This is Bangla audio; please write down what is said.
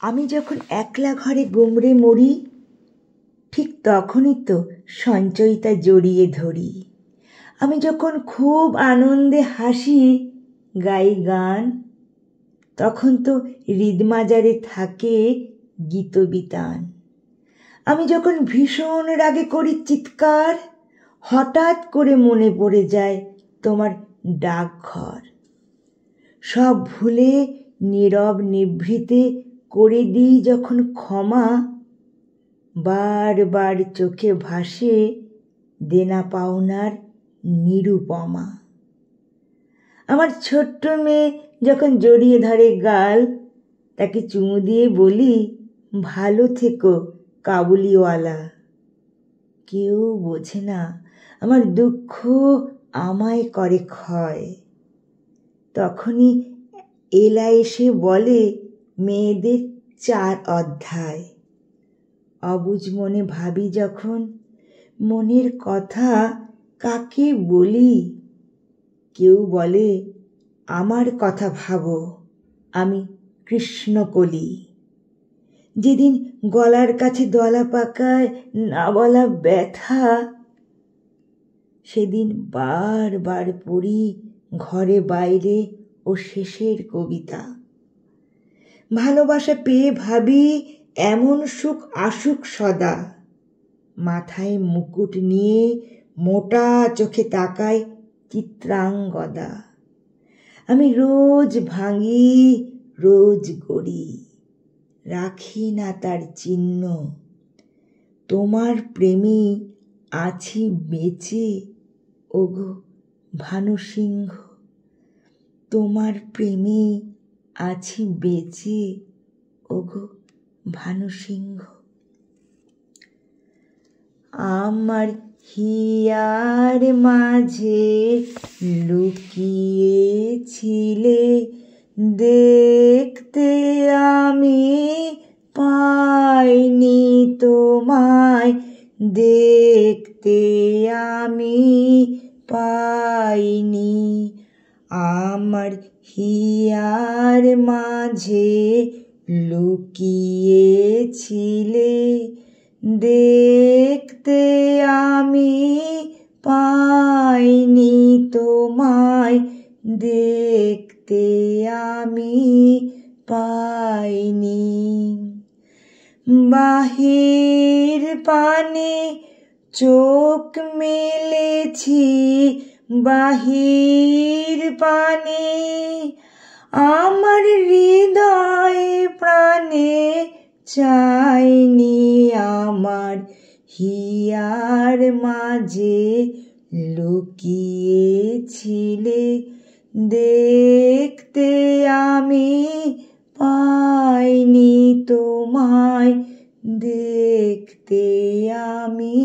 আমি যখন একলা ঘরে গুমড়ে মরি, ঠিক তখনই তো সঞ্চয়িতা জড়িয়ে ধরি। আমি যখন খুব আনন্দে হাসি, গাই গান, তখন তো হৃদমাজারে থাকে গীতবিতান। আমি যখন ভীষণ রাগে করি চিৎকার, হঠাৎ করে মনে পড়ে যায় তোমার ডাকঘর। সব ভুলে নীরব নিভৃতে করে দিই যখন ক্ষমা, বারবার চোখে ভাসে দেনা পাওনার নিরুপমা। আমার ছোট্ট মেয়ে যখন জড়িয়ে ধরে গাল, তাকে চুমু দিয়ে বলি, ভালো থেকো কাবুলিওয়ালা। কেউ বোঝে না আমার দুঃখ আমায় করে ক্ষয়। তখনই এলা এসে বলে মেয়েদের 4 অধ্যায়। অবুঝ মনে ভাবি যখন, মনের কথা কাকে বলি? কেউ বলে আমার কথা ভাবো, আমি কৃষ্ণকলি। যেদিন গলার কাছে দলা পাকায় না বলা ব্যথা, সেদিন বারবার পড়ি ঘরে বাইরে ও শেষের কবিতা। ভালোবাসা পেয়ে ভাবি এমন সুখ আসুক সদা। মাথায় মুকুট নিয়ে মোটা চোখে তাকায় চিত্রাঙ্গদা। আমি রোজ ভাঙি, রোজ গড়ি, রাখি না তার চিহ্ন। তোমার প্রেমে আছি বেঁচে ওগো ভানুসিংহ। তোমার প্রেমে আছি বেঁচে ওগো ভানুসিংহ। আমার হিয়ার মাঝে লুকিয়েছিলে, দেখতে আমি পাইনি তোমায়, দেখতে আমি পাইনি। আমার হিয়ার মাঝে লুকিয়েছিলে, দেখতে আমি পাইনি তোমায়, দেখতে আমি পাইনি। বাহির পানে চোখ মেলেছি, বাহির পানে আমার হৃদয় প্রাণে চাইনি। আমার হিয়ার মাঝে লুকিয়েছিলে, দেখতে আমি পাইনি তোমায়, দেখতে আমি